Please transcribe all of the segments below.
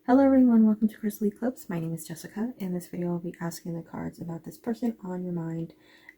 Hello everyone, welcome to Crystal Eclipse. My name is Jessica. In this video, I'll be asking the cards about this person on your mind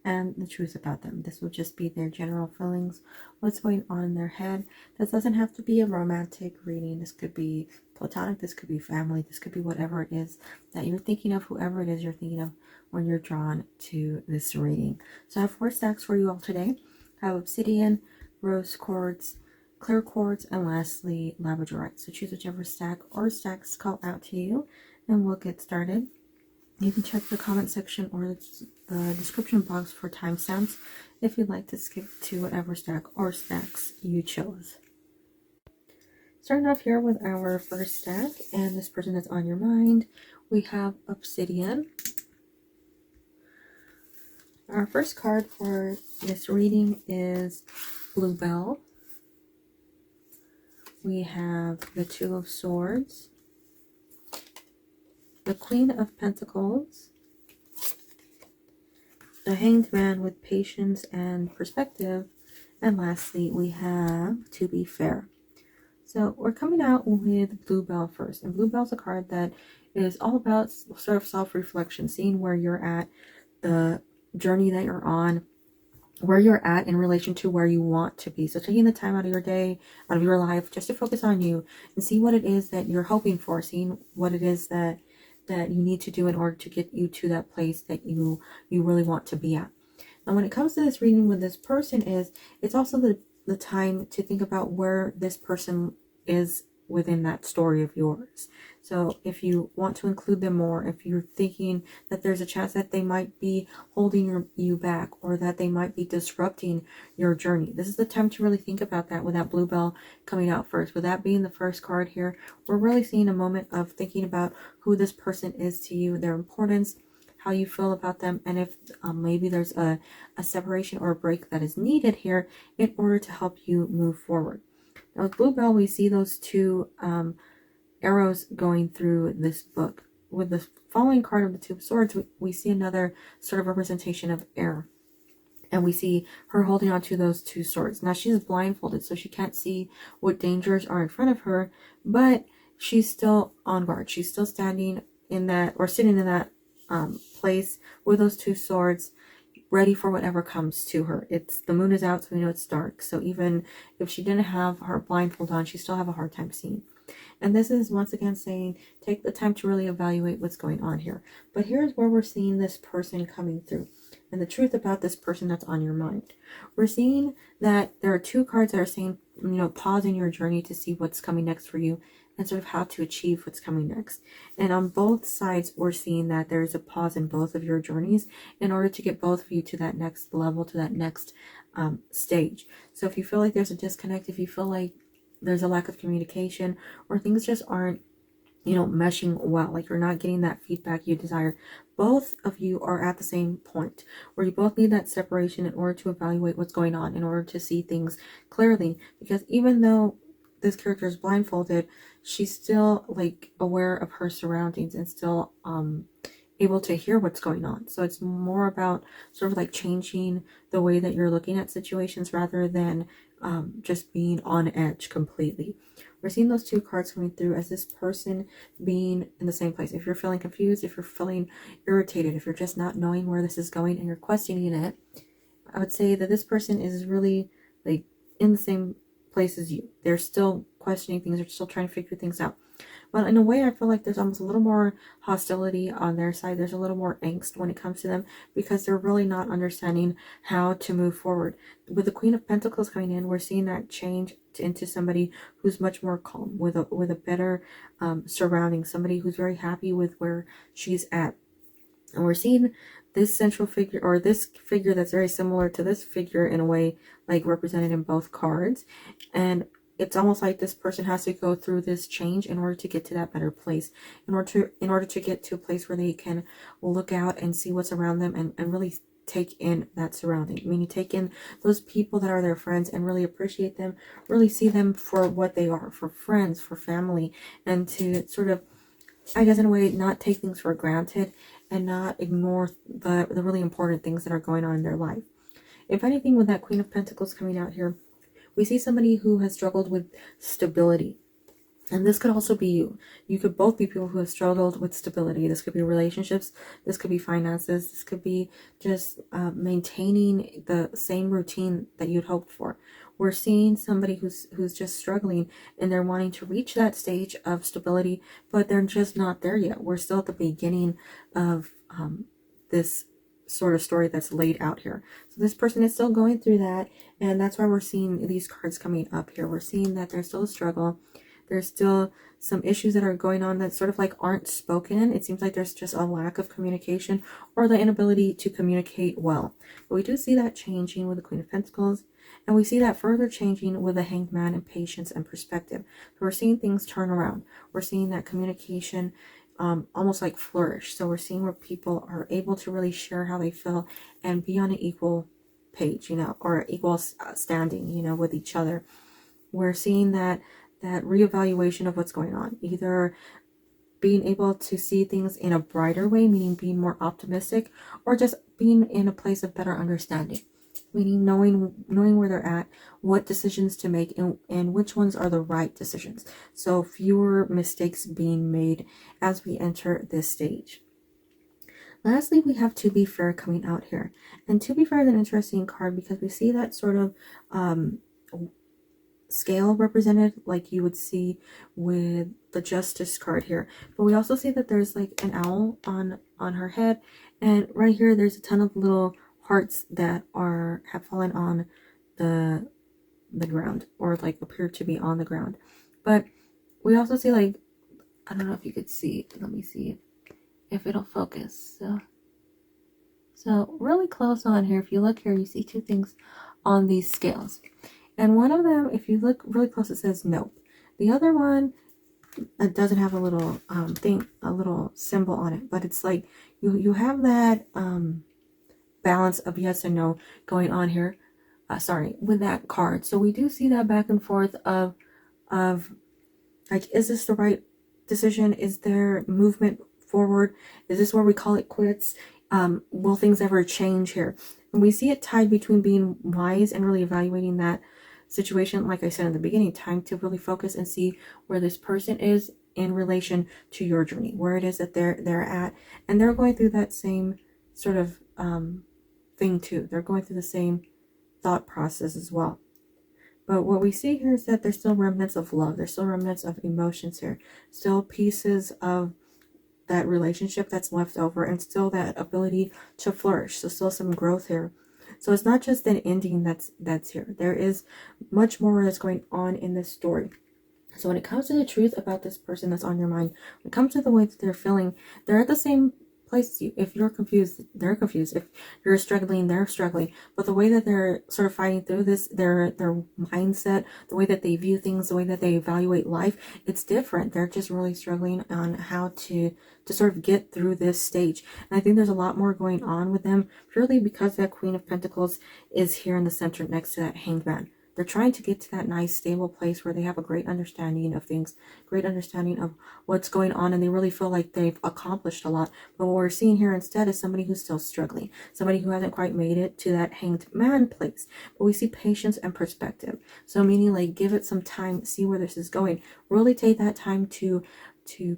and the truth about them. This will just be their general feelings, what's going on in their head. This doesn't have to be a romantic reading. This could be platonic, this could be family, this could be whatever it is that you're thinking of, whoever it is you're thinking of when you're drawn to this reading. So I have 4 stacks for you all today. I have obsidian, rose quartz, clear quartz, and lastly Labradorite. So choose whichever stack or stacks call out to you and we'll get started. You can check the comment section or the description box for timestamps if you'd like to skip to whatever stack or stacks you chose. Starting off here with our first stack and this person that's on your mind, we have obsidian. Our first card for this reading is bluebell. We have the Two of Swords, the Queen of Pentacles, the Hanged Man with patience and perspective, and lastly we have To Be Fair. So we're coming out with bluebell first, and bluebell's a card that is all about sort of self-reflection, seeing where you're at, the journey that you're on, where you're at in relation to where you want to be. So taking the time out of your day, out of your life, just to focus on you and see what it is that you're hoping for, seeing what it is that you need to do in order to get you to that place that you really want to be at. Now when it comes to this reading with this person, it's also the time to think about where this person is within that story of yours. So if you want to include them more, if you're thinking that there's a chance that they might be holding you back or that they might be disrupting your journey, this is the time to really think about that with that bluebell coming out first. With that being the first card here, we're really seeing a moment of thinking about who this person is to you, their importance, how you feel about them, and if maybe there's a separation or a break that is needed here in order to help you move forward. Now with bluebell, we see those two arrows going through this book. With the following card of the Two of Swords, we see another sort of representation of air. And we see her holding on to those two swords. Now she's blindfolded, so she can't see what dangers are in front of her, but she's still on guard. She's still standing in that, or sitting in that place with those two swords, ready for whatever comes to her. The moon is out, so we know it's dark. So even if she didn't have her blindfold on, she still have a hard time seeing. And this is once again saying, take the time to really evaluate what's going on here. But here's where we're seeing this person coming through and the truth about this person that's on your mind. We're seeing that there are 2 cards that are saying, pause in your journey to see what's coming next for you and sort of how to achieve what's coming next. And on both sides, we're seeing that there's a pause in both of your journeys in order to get both of you to that next level, to that next stage. So if you feel like there's a disconnect, if you feel like there's a lack of communication, or things just aren't, meshing well, like you're not getting that feedback you desire, both of you are at the same point where you both need that separation in order to evaluate what's going on, in order to see things clearly. Because even though this character is blindfolded, she's still like aware of her surroundings and still able to hear what's going on. So it's more about sort of like changing the way that you're looking at situations rather than just being on edge completely. We're seeing those 2 cards coming through as this person being in the same place. If you're feeling confused, if you're feeling irritated, if you're just not knowing where this is going and you're questioning it, I would say that this person is really like in the same place as you. They're still questioning things, they're still trying to figure things out. But in a way, I feel like there's almost a little more hostility on their side. There's a little more angst when it comes to them because they're really not understanding how to move forward. With the Queen of Pentacles coming in, we're seeing that change into somebody who's much more calm, with a better surrounding, somebody who's very happy with where she's at. And we're seeing this central figure, or this figure that's very similar to this figure in a way, like represented in both cards. And it's almost like this person has to go through this change in order to get to that better place, in order to get to a place where they can look out and see what's around them and really take in that surrounding. Meaning take in those people that are their friends and really appreciate them, really see them for what they are, for friends, for family, and to sort of, I guess in a way, not take things for granted and not ignore the really important things that are going on in their life. If anything, with that Queen of Pentacles coming out here, we see somebody who has struggled with stability. And this could also be you. You could both be people who have struggled with stability. This could be relationships. This could be finances. This could be just maintaining the same routine that you'd hoped for. We're seeing somebody who's just struggling, and they're wanting to reach that stage of stability, but they're just not there yet. We're still at the beginning of this sort of story that's laid out here. So this person is still going through that, and that's why we're seeing these cards coming up here. We're seeing that there's still a struggle. There's still some issues that are going on that sort of like aren't spoken. It seems like there's just a lack of communication or the inability to communicate well. But we do see that changing with the Queen of Pentacles. And we see that further changing with the Hanged Man and patience and perspective. So we're seeing things turn around. We're seeing that communication almost like flourish. So we're seeing where people are able to really share how they feel and be on an equal page, or equal standing, with each other. We're seeing that reevaluation of what's going on, either being able to see things in a brighter way, meaning being more optimistic, or just being in a place of better understanding, meaning knowing where they're at, what decisions to make, and which ones are the right decisions. So fewer mistakes being made as we enter this stage. Lastly, we have To Be Fair coming out here. And To Be Fair is an interesting card because we see that sort of scale represented like you would see with the Justice card here, but we also see that there's like an owl on her head, and right here there's a ton of little hearts that have fallen on the ground, or like appear to be on the ground. But we also see, like, I don't know if you could see, let me see if it'll focus. So really close on here, if you look here, you see two things on these scales. And one of them, if you look really close, it says nope. The other one, it doesn't have a little a little symbol on it, but it's like you have that balance of yes and no going on here. With that card. So we do see that back and forth of like, is this the right decision? Is there movement forward? Is this where we call it quits? Will things ever change here? And we see it tied between being wise and really evaluating that situation, like I said in the beginning, time to really focus and see where this person is in relation to your journey, where it is that they're at, and they're going through that same sort of thing too. They're going through the same thought process as well. But what we see here is that there's still remnants of love. There's still remnants of emotions here. Still pieces of that relationship that's left over, and still that ability to flourish. So still some growth here. So it's not just an ending that's here. There is much more that's going on in this story. So when it comes to the truth about this person that's on your mind, when it comes to the way that they're feeling, they're at the same place as you. If you're confused, they're confused. If you're struggling, they're struggling. But the way that they're sort of fighting through this, their mindset, the way that they view things, the way that they evaluate life, it's different. They're just really struggling on how to sort of get through this stage. And I think there's a lot more going on with them, purely because that Queen of Pentacles is here in the center next to that Hanged Man. They're trying to get to that nice, stable place where they have a great understanding of things, great understanding of what's going on, and they really feel like they've accomplished a lot. But what we're seeing here instead is somebody who's still struggling, somebody who hasn't quite made it to that Hanged Man place. But we see patience and perspective. So meaning, like, give it some time, see where this is going. Really take that time to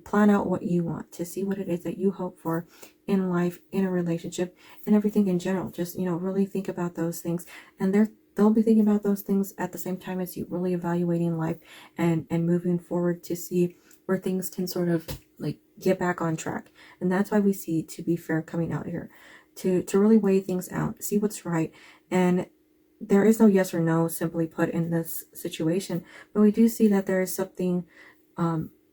plan out what you want, to see what it is that you hope for in life, in a relationship, and everything in general. Just, really think about those things, and they'll be thinking about those things at the same time as you, really evaluating life and moving forward to see where things can sort of like get back on track. And that's why we see To Be Fair coming out here, to really weigh things out, see what's right. And there is no yes or no, simply put, in this situation, but we do see that there is something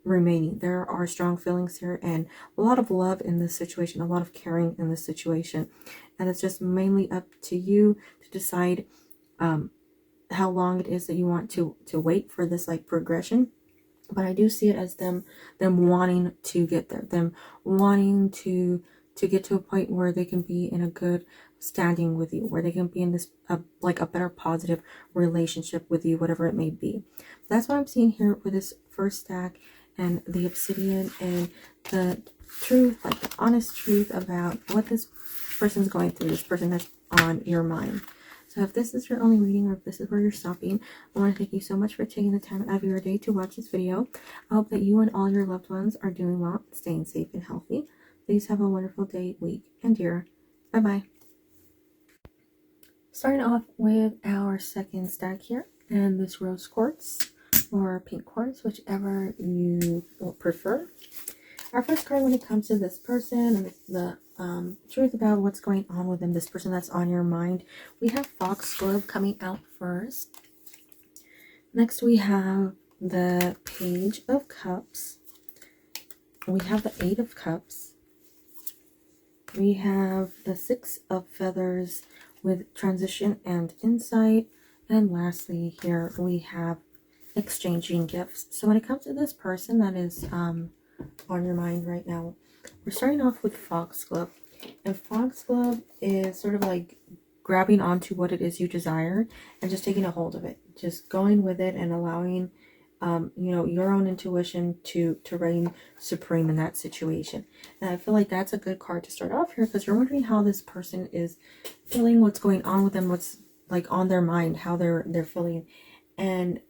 remaining. There are strong feelings here and a lot of love in this situation, a lot of caring in this situation. And it's just mainly up to you to decide how long it is that you want to wait for this like progression. But I do see it as them wanting to get there, them wanting to get to a point where they can be in a good standing with you, where they can be in this like a better positive relationship with you, whatever it may be. That's what I'm seeing here with this first stack and the obsidian, and the truth, like the honest truth about what this person's going through, this person that's on your mind. So if this is your only reading, or if this is where you're stopping, I want to thank you so much for taking the time out of your day to watch this video. I hope that you and all your loved ones are doing well, staying safe and healthy. Please have a wonderful day, week, and year. Bye-bye. Starting off with our second stack here, and this rose quartz or pink quartz, whichever you prefer. Our first card when it comes to this person and the truth about what's going on within this person that's on your mind, we have Foxglove coming out first. Next we have the Page of Cups. We have the Eight of Cups. We have the Six of Feathers with transition and insight. And lastly here we have exchanging gifts. So when it comes to this person that is on your mind right now, we're starting off with Foxglove. And Foxglove is sort of like grabbing onto what it is you desire and just taking a hold of it, just going with it and allowing you know, your own intuition to reign supreme in that situation. And I feel like that's a good card to start off here, because you're wondering how this person is feeling, what's going on with them, what's like on their mind, how they're feeling. And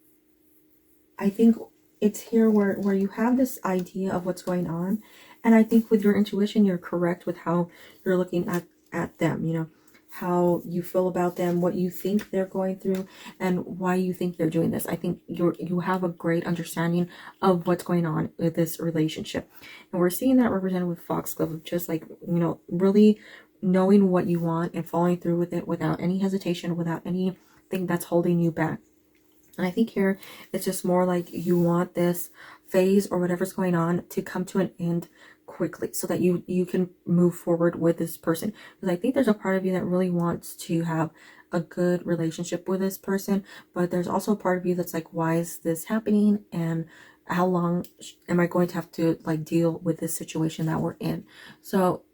I think it's here where you have this idea of what's going on, and I think with your intuition you're correct with how you're looking at them, you know, how you feel about them, what you think they're going through, and why you think they're doing this. I think you have a great understanding of what's going on with this relationship, and we're seeing that represented with Foxglove, just like, you know, really knowing what you want and following through with it without any hesitation, without anything that's holding you back. And I think here it's just more like you want this phase or whatever's going on to come to an end quickly, so that you can move forward with this person. Because I think there's a part of you that really wants to have a good relationship with this person, but there's also a part of you that's like, why is this happening, and how long am I going to have to like deal with this situation that we're in? So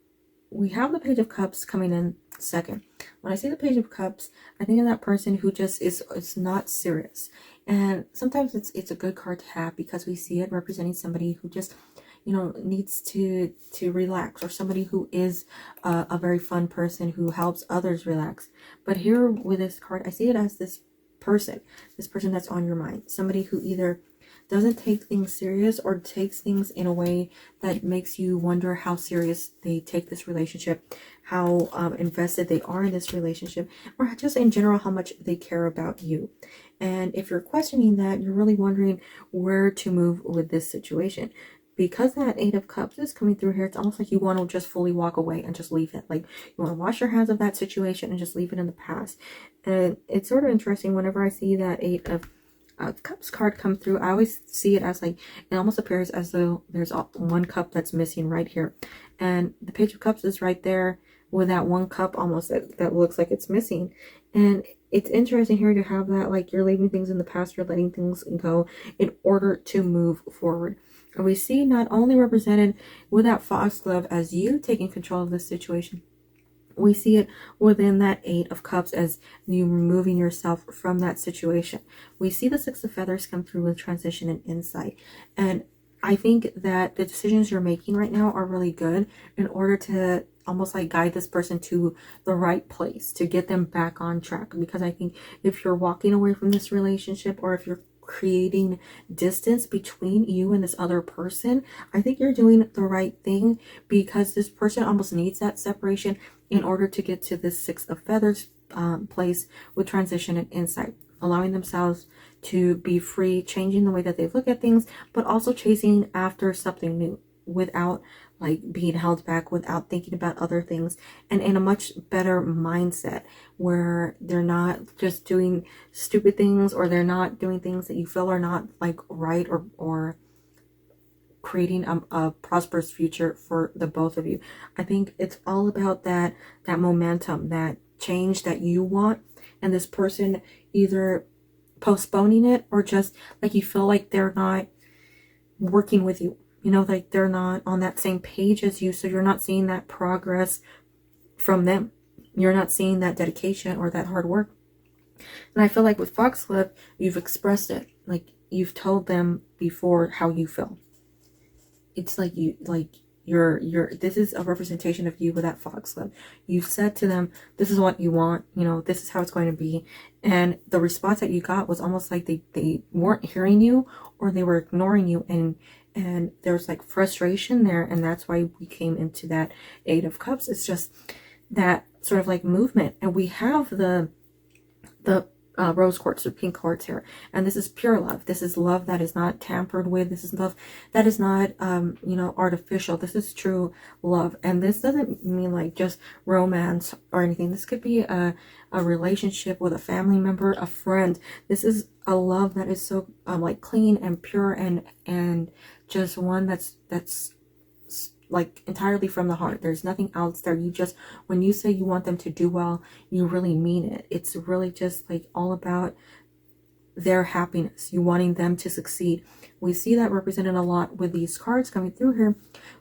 we have the Page of Cups coming in second. When I say the Page of Cups, I think of that person who just is not serious. And sometimes it's a good card to have, because we see it representing somebody who just, you know, needs to relax, or somebody who is a very fun person who helps others relax. But here with this card, I see it as this person that's on your mind, somebody who either doesn't take things serious or takes things in a way that makes you wonder how serious they take this relationship, how invested they are in this relationship, or just in general how much they care about you. And if you're questioning that, you're really wondering where to move with this situation. Because that Eight of Cups is coming through here, it's almost like you want to just fully walk away and just leave it. Like, you want to wash your hands of that situation and just leave it in the past. And it's sort of interesting, whenever I see that Eight of Cups card come through, I always see it as like, it almost appears as though there's one cup that's missing right here, and the Page of Cups is right there with that one cup almost that looks like it's missing. And it's interesting here to have that, like, you're leaving things in the past, you're letting things go in order to move forward. And we see not only represented with that Foxglove as you taking control of this situation, we see it within that Eight of Cups as you removing yourself from that situation. We see the Six of Feathers come through with transition and insight. And I think that the decisions you're making right now are really good in order to almost like guide this person to the right place, to get them back on track. Because I think if you're walking away from this relationship, or if you're creating distance between you and this other person, I think you're doing the right thing, because this person almost needs that separation in order to get to this Six of Feathers place with transition and insight, allowing themselves to be free, changing the way that they look at things, but also chasing after something new without like being held back, without thinking about other things, and in a much better mindset where they're not just doing stupid things, or they're not doing things that you feel are not like right, or creating a prosperous future for the both of you. I think it's all about that momentum, that change that you want, and this person either postponing it, or just like you feel like they're not working with you, you know, like they're not on that same page as you, so you're not seeing that progress from them, you're not seeing that dedication or that hard work. And I feel like with Foxglove, you've expressed it, like you've told them before how you feel. It's like this is a representation of you with that foxglove. You said to them, this is what you want, you know, this is how it's going to be. And the response that you got was almost like they weren't hearing you, or they were ignoring you, and there was like frustration there. And that's why we came into that Eight of Cups. It's just that sort of like movement. And we have the rose quartz or pink quartz here, and this is pure love. This is love that is not tampered with. This is love that is not you know, artificial. This is true love. And this doesn't mean like just romance or anything. This could be a relationship with a family member, a friend. This is a love that is so like clean and pure, and just one that's like entirely from the heart. There's nothing else there. You just, when you say you want them to do well, you really mean it. It's really just like all about their happiness, you wanting them to succeed. We see that represented a lot with these cards coming through here,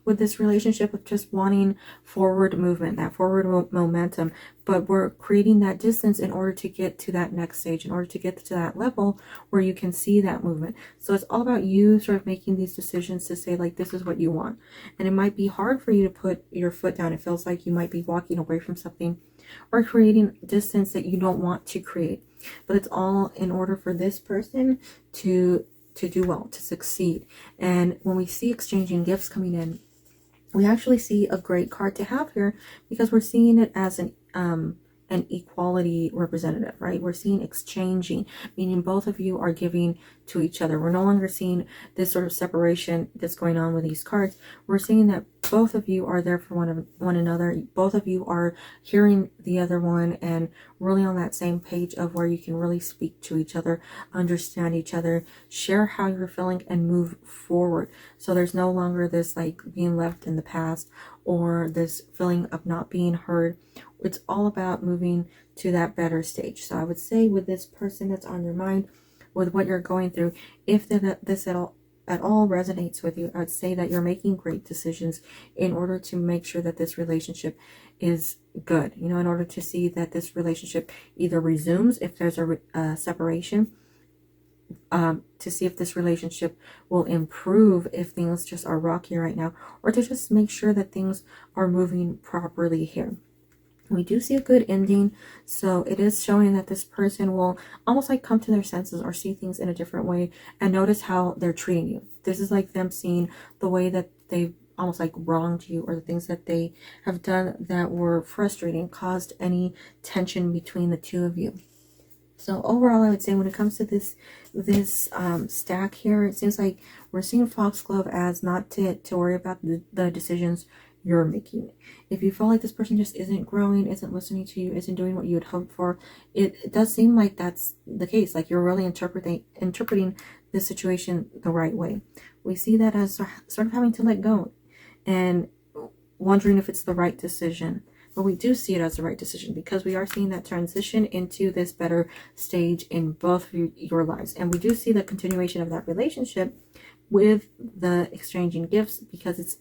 with this relationship of just wanting forward movement, that forward momentum. But we're creating that distance in order to get to that next stage, in order to get to that level where you can see that movement. So it's all about you sort of making these decisions to say like, this is what you want. And it might be hard for you to put your foot down. It feels like you might be walking away from something or creating distance that you don't want to create. But it's all in order for this person to do well, to succeed. And when we see exchanging gifts coming in, we actually see a great card to have here, because we're seeing it as an equality representative, right? We're seeing exchanging, meaning both of you are giving to each other. We're no longer seeing this sort of separation that's going on with these cards. We're seeing that both of you are there for one another. Both of you are hearing the other one and really on that same page of where you can really speak to each other, understand each other, share how you're feeling, and move forward. So there's no longer this like being left in the past or this feeling of not being heard. It's all about moving to that better stage. So I would say with this person that's on your mind, with what you're going through, if this at all resonates with you, I would say that you're making great decisions in order to make sure that this relationship is good. You know, in order to see that this relationship either resumes if there's a separation, to see if this relationship will improve if things just are rocky right now, or to just make sure that things are moving properly here. We do see a good ending, so it is showing that this person will almost like come to their senses or see things in a different way and notice how they're treating you. This is like them seeing the way that they've almost like wronged you, or the things that they have done that were frustrating, caused any tension between the two of you. So overall, I would say when it comes to this stack here, it seems like we're seeing foxglove as not to worry about the decisions you're making. If you feel like this person just isn't growing, isn't listening to you, isn't doing what you would hope for, it does seem like that's the case. Like you're really interpreting this situation the right way. We see that as sort of having to let go and wondering if it's the right decision. But we do see it as the right decision, because we are seeing that transition into this better stage in both of your lives. And we do see the continuation of that relationship with the exchanging gifts, because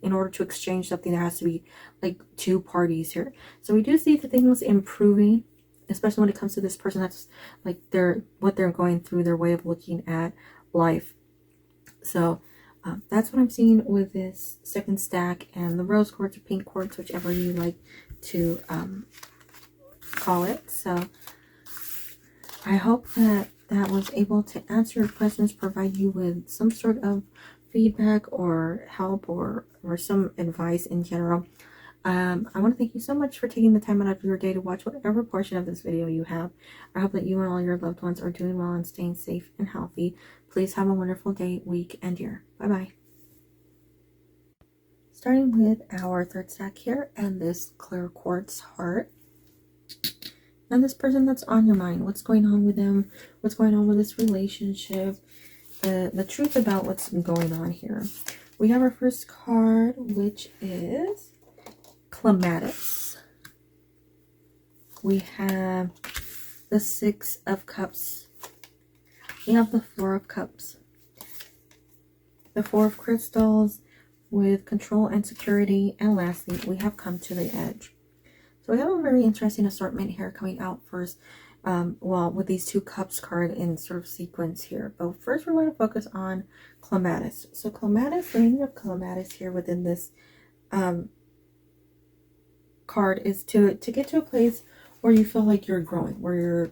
in order to exchange something, there has to be like two parties here. So we do see the things improving, especially when it comes to this person. That's like what they're going through, their way of looking at life. So that's what I'm seeing with this second stack, and the rose quartz or pink quartz, whichever you like to call it. So I hope that was able to answer your questions, provide you with some sort of feedback or help or some advice in general. I want to thank you so much for taking the time out of your day to watch whatever portion of this video you have. I hope that you and all your loved ones are doing well and staying safe and healthy. Please have a wonderful day, week, and year. Bye-bye. Starting with our third stack here, and this clear quartz heart. Now this person that's on your mind, what's going on with them? What's going on with this relationship? The truth about what's going on here. We have our first card, which is Clematis. We have the Six of Cups. We have the Four of Cups. The Four of Crystals with control and security. And lastly, we have Come to the Edge. So we have a very interesting assortment here coming out first. well, with these 2 cups card in sort of sequence here. But first we're going to focus on clematis. So clematis, the meaning of clematis here within this card is to get to a place where you feel like you're growing, where you're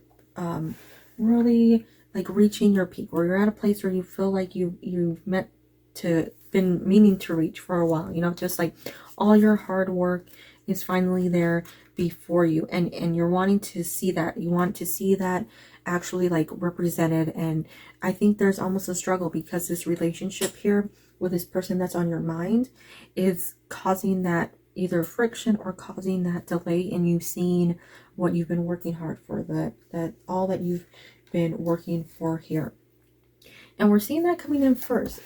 really like reaching your peak, where you're at a place where you feel like you've been meaning to reach for a while, you know, just like all your hard work is finally there before you, and you're wanting to see that, you want to see that actually like represented. And I think there's almost a struggle because this relationship here with this person that's on your mind is causing that either friction or causing that delay in you seeing what you've been working hard for, that all that you've been working for here. And we're seeing that coming in first,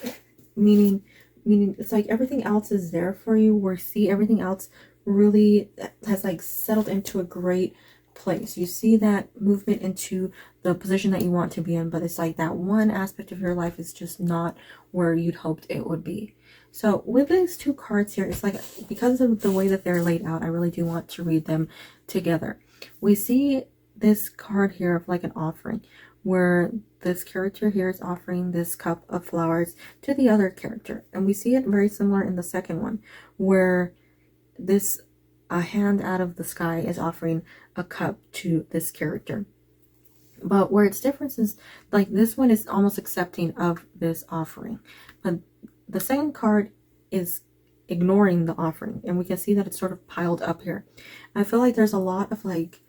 meaning it's like everything else is there for you. We see everything else really has like settled into a great place. You see that movement into the position that you want to be in, but it's like that one aspect of your life is just not where you'd hoped it would be. So with these 2 cards here, it's like, because of the way that they're laid out, I really do want to read them together. We see this card here of like an offering, where this character here is offering this cup of flowers to the other character. And we see it very similar in the second one, where a hand out of the sky is offering a cup to this character. But where it's different is like this one is almost accepting of this offering, but the second card is ignoring the offering, and we can see that it's sort of piled up here. I feel like there's a lot of like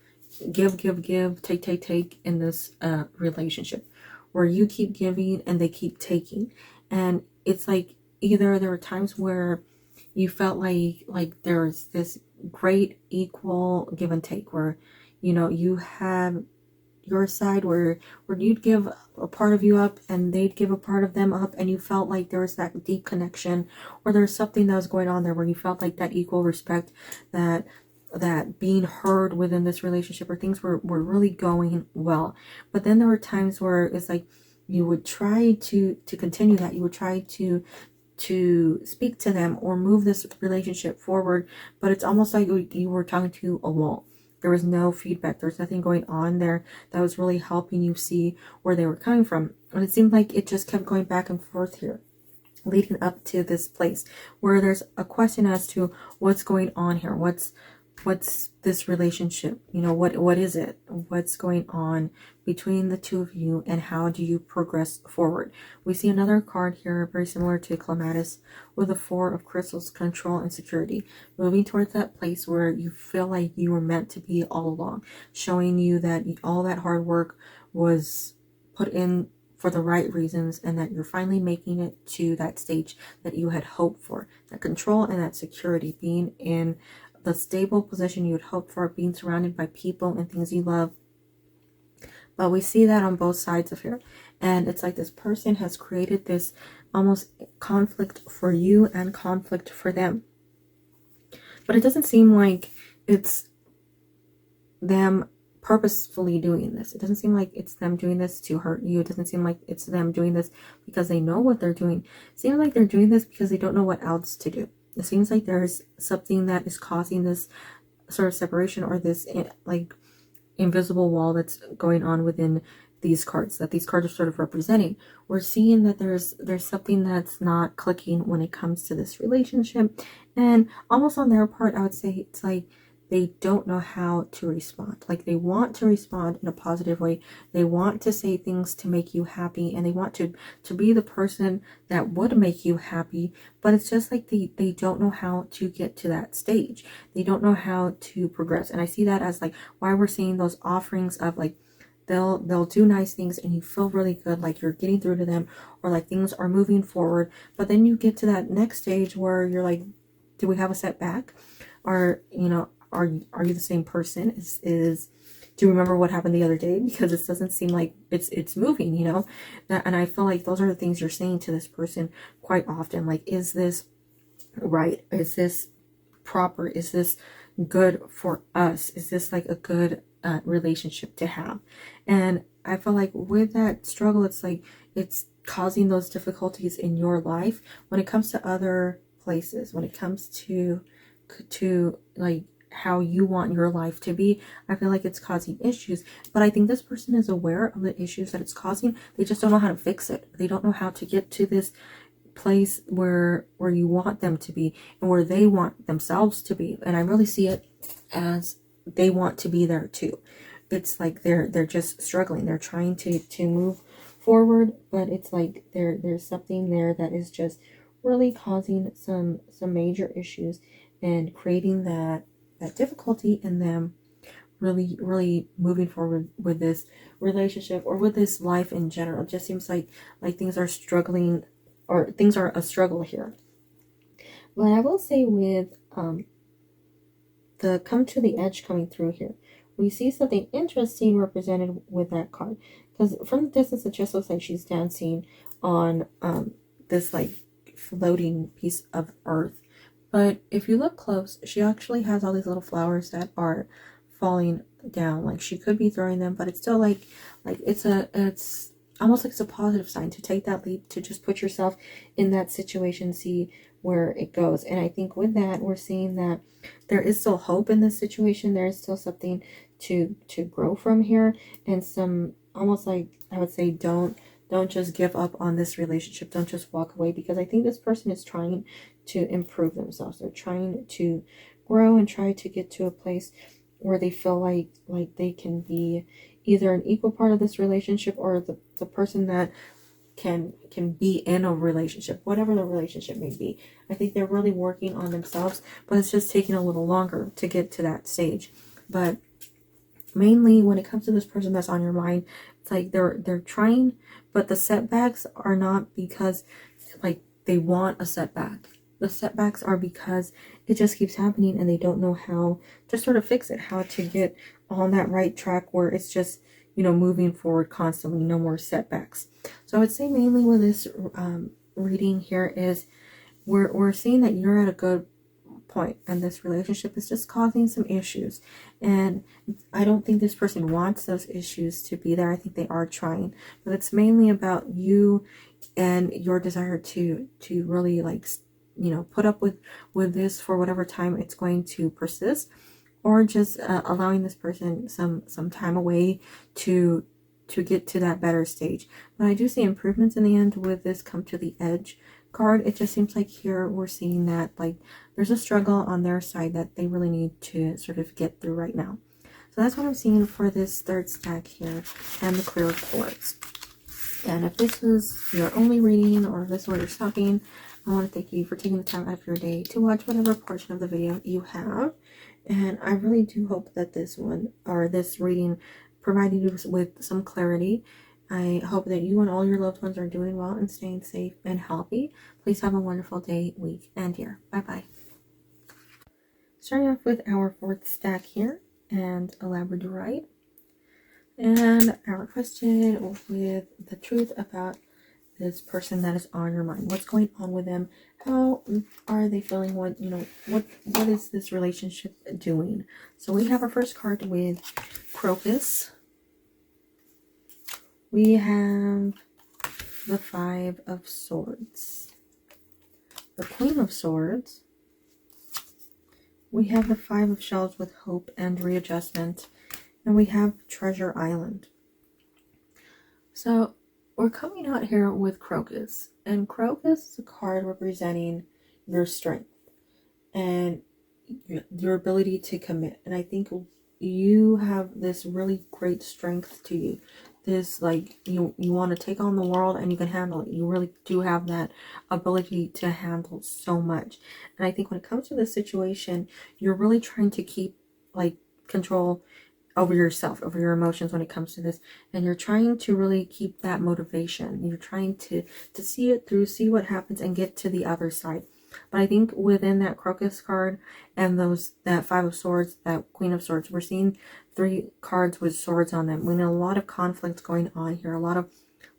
give, take in this relationship, where you keep giving and they keep taking. And it's like either there were times where you felt like there's this great equal give and take, where, you know, you have your side where you'd give a part of you up and they'd give a part of them up, and you felt like there was that deep connection, or there's something that was going on there where you felt like that equal respect, that being heard within this relationship, or things were really going well. But then there were times where it's like you would try to continue that, you would try to speak to them or move this relationship forward, but it's almost like you were talking to a wall. There was no feedback. There's nothing going on there that was really helping you see where they were coming from. And it seemed like it just kept going back and forth here, leading up to this place where there's a question as to what's going on here. What's this relationship? You know, what is it? What's going on between the two of you, and how do you progress forward? We see another card here very similar to clematis, with the 4 of crystals, control and security, moving towards that place where you feel like you were meant to be all along, showing you that all that hard work was put in for the right reasons, and that you're finally making it to that stage that you had hoped for, that control and that security, being in the stable position you would hope for, being surrounded by people and things you love. But we see that on both sides of here, and it's like this person has created this almost conflict for you and conflict for them, but it doesn't seem like it's them purposefully doing this. It doesn't seem like it's them doing this to hurt you. It doesn't seem like it's them doing this because they know what they're doing. It seems like they're doing this because they don't know what else to do. It seems like there's something that is causing this sort of separation, or this like invisible wall that's going on within these cards, that these cards are sort of representing. We're seeing that there's something that's not clicking when it comes to this relationship, and almost on their part, I would say it's like they don't know how to respond. Like they want to respond in a positive way. They want to say things to make you happy, and they want to be the person that would make you happy. But it's just like they don't know how to get to that stage. They don't know how to progress. And I see that as like why we're seeing those offerings of like they'll do nice things and you feel really good, like you're getting through to them, or like things are moving forward. But then you get to that next stage where you're like, do we have a setback? Or, you know, are you the same person? Do you remember what happened the other day? Because it doesn't seem like it's moving, you know. And I feel like those are the things you're saying to this person quite often. Like, is this right? Is this proper? Is this good for us? Is this like a good relationship to have? And I feel like with that struggle, it's like it's causing those difficulties in your life when it comes to other places, when it comes to like how you want your life to be, I feel like it's causing issues. But I think this person is aware of the issues that it's causing. They just don't know how to fix it. They don't know how to get to this place where you want them to be and where they want themselves to be. And I really see it as they want to be there too. It's like they're just struggling. They're trying to move forward, but it's like there's something there that is just really causing some major issues and creating that difficulty in them really moving forward with this relationship or with this life in general. It just seems like things are struggling, or things are a struggle here. But I will say with the come to the edge coming through here, we see something interesting represented with that card, because from the distance it just looks like she's dancing on this like floating piece of earth. But if you look close, she actually has all these little flowers that are falling down. Like she could be throwing them, but it's still like it's almost like it's a positive sign to take that leap, to just put yourself in that situation, see where it goes. And I think with that, we're seeing that there is still hope in this situation. There is still something to grow from here, and some almost like, I would say, don't just give up on this relationship. Don't just walk away, because I think this person is trying to improve themselves. They're trying to grow and try to get to a place where they feel like they can be either an equal part of this relationship, or the person that can be in a relationship, whatever the relationship may be. I think they're really working on themselves, but it's just taking a little longer to get to that stage. But mainly when it comes to this person that's on your mind, it's like they're trying, but the setbacks are not because like they want a setback. The setbacks are because it just keeps happening and they don't know how to sort of fix it, how to get on that right track where it's just, you know, moving forward constantly, no more setbacks. So I would say mainly with this reading here is we're seeing that you're at a good point and this relationship is just causing some issues, and I don't think this person wants those issues to be there. I think they are trying, but it's mainly about you and your desire to really, like, you know, put up with this for whatever time it's going to persist, or just allowing this person some time away to get to that better stage. But I do see improvements in the end with this come to the edge card. It just seems like here we're seeing that like there's a struggle on their side that they really need to sort of get through right now. So that's what I'm seeing for this third stack here and the clear quartz. And if this was your only reading, or if this is what you're stocking, I want to thank you for taking the time out of your day to watch whatever portion of the video you have. And I really do hope that this one, or this reading, provided you with some clarity. I hope that you and all your loved ones are doing well and staying safe and healthy. Please have a wonderful day, week, and year. Bye-bye. Starting off with our fourth stack here, and a Labradorite. And our question with the truth about this person that is on your mind. What's going on with them? How are they feeling? What is this relationship doing? So we have our first card with Crocus. We have the Five of Swords, the Queen of Swords. We have the Five of Shells with Hope and Readjustment, and we have Treasure Island. So we're coming out here with Crocus, and Crocus is a card representing your strength and your ability to commit. And I think you have this really great strength to you. This, like, you want to take on the world and you can handle it. You really do have that ability to handle so much. And I think when it comes to this situation, you're really trying to keep, like, control over yourself, over your emotions when it comes to this, and you're trying to really keep that motivation. You're trying to see it through, see what happens, and get to the other side. But I think within that Crocus card and that Five of Swords, that Queen of Swords, we're seeing 3 cards with swords on them. We know a lot of conflict going on here, a lot of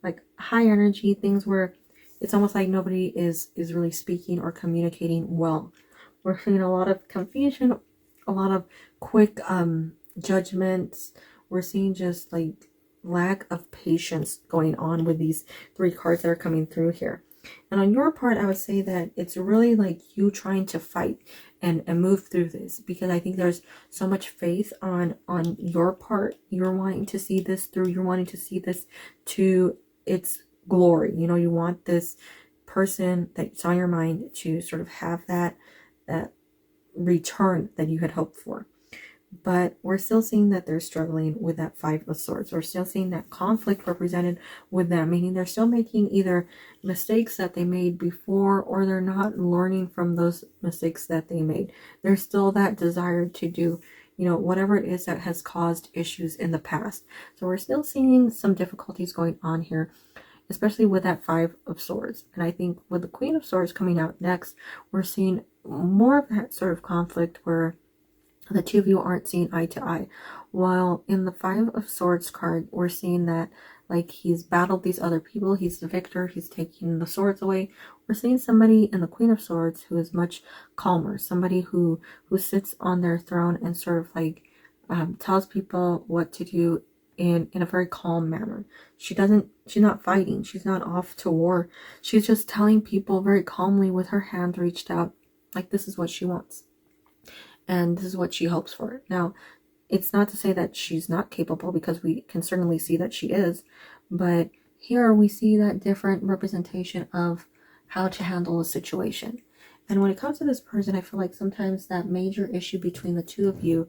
like high energy things where it's almost like nobody is really speaking or communicating well. We're seeing a lot of confusion, a lot of quick judgments. We're seeing just like lack of patience going on with these 3 cards that are coming through here. And on your part, I would say that it's really like you trying to fight and move through this, because I think there's so much faith on your part. You're wanting to see this through. You're wanting to see this to its glory. You know, you want this person that's on your mind to sort of have that return that you had hoped for. But we're still seeing that they're struggling with that Five of Swords. We're still seeing that conflict represented with them, meaning they're still making either mistakes that they made before, or they're not learning from those mistakes that they made. There's still that desire to do, you know, whatever it is that has caused issues in the past. So we're still seeing some difficulties going on here, especially with that Five of Swords. And I think with the Queen of Swords coming out next, we're seeing more of that sort of conflict where the two of you aren't seeing eye to eye. While in the Five of Swords card, we're seeing that like he's battled these other people, he's the victor, he's taking the swords away. We're seeing somebody in the Queen of Swords who is much calmer, somebody who sits on their throne and sort of like tells people what to do in a very calm manner. She's not fighting, she's not off to war. She's just telling people very calmly with her hand reached out, like this is what she wants. And this is what she hopes for. Now, it's not to say that she's not capable, because we can certainly see that she is. But here we see that different representation of how to handle a situation. And when it comes to this person, I feel like sometimes that major issue between the two of you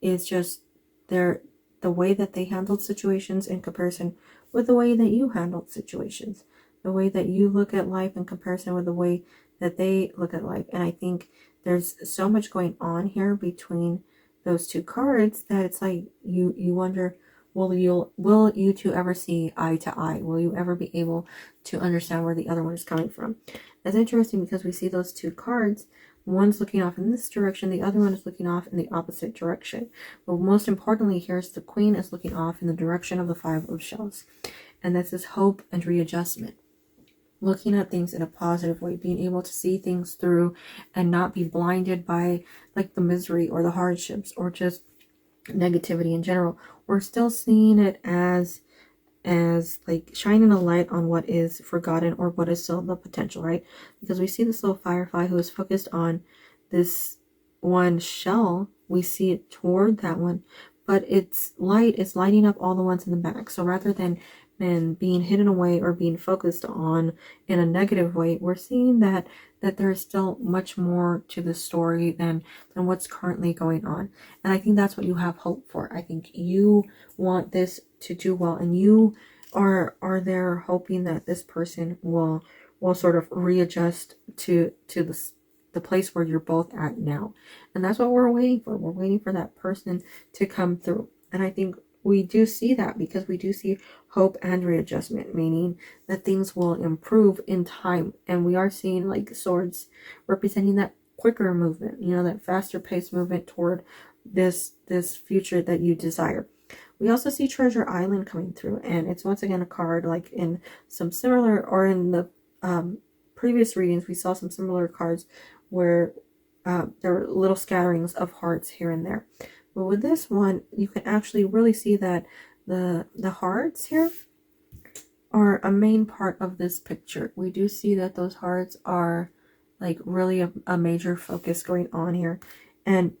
is just the way that they handled situations in comparison with the way that you handled situations. The way that you look at life in comparison with the way that they look at life. And I think there's so much going on here between those two cards that it's like you wonder, will you two ever see eye to eye? Will you ever be able to understand where the other one is coming from? That's interesting, because we see those two cards. One's looking off in this direction, the other one is looking off in the opposite direction. But most importantly, here's the Queen is looking off in the direction of the Five of Shells. And this is hope and readjustment. Looking at things in a positive way, being able to see things through and not be blinded by like the misery or the hardships or just negativity in general. We're still seeing it as like shining a light on what is forgotten or what is still the potential, right? Because we see this little firefly who is focused on this one shell. We see it toward that one, but its light is lighting up all the ones in the back. So rather than being hidden away or being focused on in a negative way, we're seeing that there's still much more to the story than what's currently going on. And I think that's what you have hope for. I think you want this to do well, and you are there hoping that this person will sort of readjust to the place where you're both at now. And that's what we're waiting for. We're waiting for that person to come through. And I think we do see that, because we do see hope and readjustment, meaning that things will improve in time. And we are seeing like swords representing that quicker movement, you know, that faster paced movement toward this future that you desire. We also see Treasure Island coming through, and it's once again a card like in some similar, or in the previous readings we saw some similar cards where there were little scatterings of hearts here and there. But with this one, you can actually really see that the hearts here are a main part of this picture. We do see that those hearts are like really a major focus going on here. And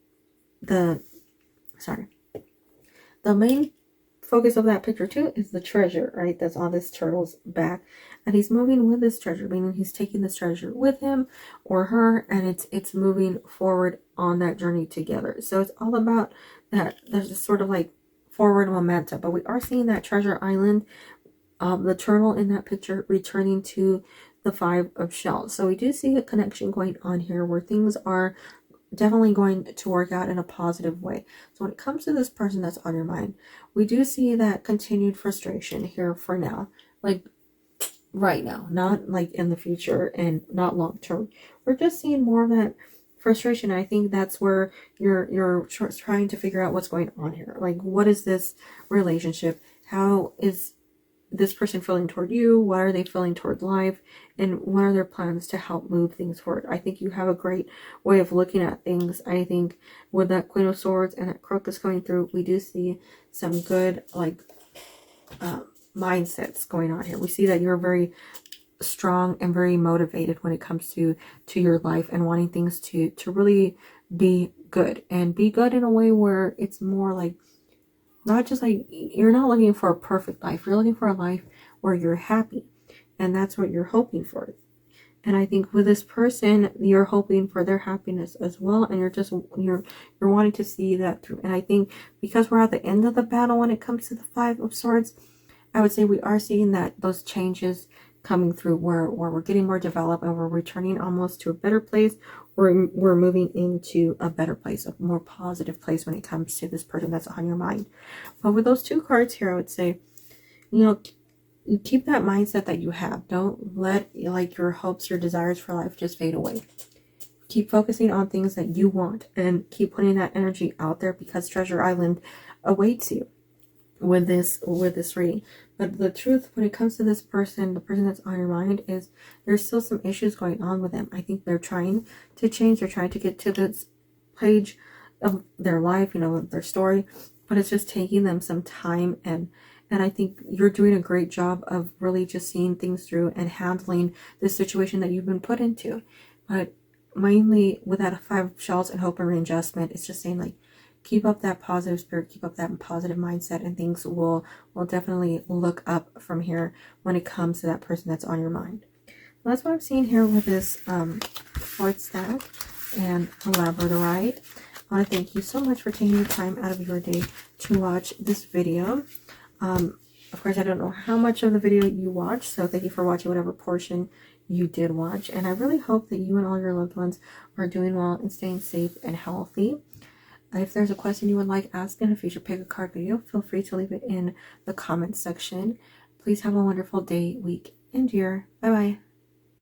the main focus of that picture too is the treasure, right? That's on this turtle's back. And he's moving with this treasure, meaning he's taking this treasure with him or her, and it's moving forward on that journey together. So it's all about that. There's this sort of like forward momentum. But we are seeing that Treasure Island, the turtle in that picture, returning to the Five of Shells. So we do see a connection going on here where things are definitely going to work out in a positive way. So when it comes to this person that's on your mind, we do see that continued frustration here for now, like right now, not like in the future and not long term. We're just seeing more of that frustration. I think that's where you're trying to figure out what's going on here. Like, what is this relationship? How is this person feeling toward you? What are they feeling toward life? And what are their plans to help move things forward? I think you have a great way of looking at things. I think with that Queen of Swords and that Crocus coming through, we do see some good like mindsets going on here. We see that you're very strong and very motivated when it comes to your life and wanting things to really be good, and be good in a way where it's more like, not just like, you're not looking for a perfect life, you're looking for a life where you're happy, and that's what you're hoping for. And I think with this person, you're hoping for their happiness as well, and you're wanting to see that through. And I think because we're at the end of the battle when it comes to the Five of Swords, I would say we are seeing that those changes coming through, where we're getting more developed and we're returning almost to a better place, or we're moving into a better place, a more positive place when it comes to this person that's on your mind. But with those two cards here, I would say, you know, keep that mindset that you have. Don't let like your hopes, your desires for life just fade away. Keep focusing on things that you want and keep putting that energy out there, because Treasure Island awaits you with this reading. But the truth when it comes to this person, the person that's on your mind, is there's still some issues going on with them. I think they're trying to change, they're trying to get to this page of their life, you know, their story, but it's just taking them some time. And I think you're doing a great job of really just seeing things through and handling this situation that you've been put into. But mainly with that Five of Shells and hope and readjustment, it's just saying like, keep up that positive spirit, keep up that positive mindset, and things will definitely look up from here when it comes to that person that's on your mind. Well, that's what I'm seeing here with this quartz stack and Labradorite. I want to thank you so much for taking the time out of your day to watch this video. Of course, I don't know how much of the video you watched, so thank you for watching whatever portion you did watch. And I really hope that you and all your loved ones are doing well and staying safe and healthy. If there's a question you would like asked in a future pick a card video, feel free to leave it in the comments section. Please have a wonderful day, week, and year. Bye-bye.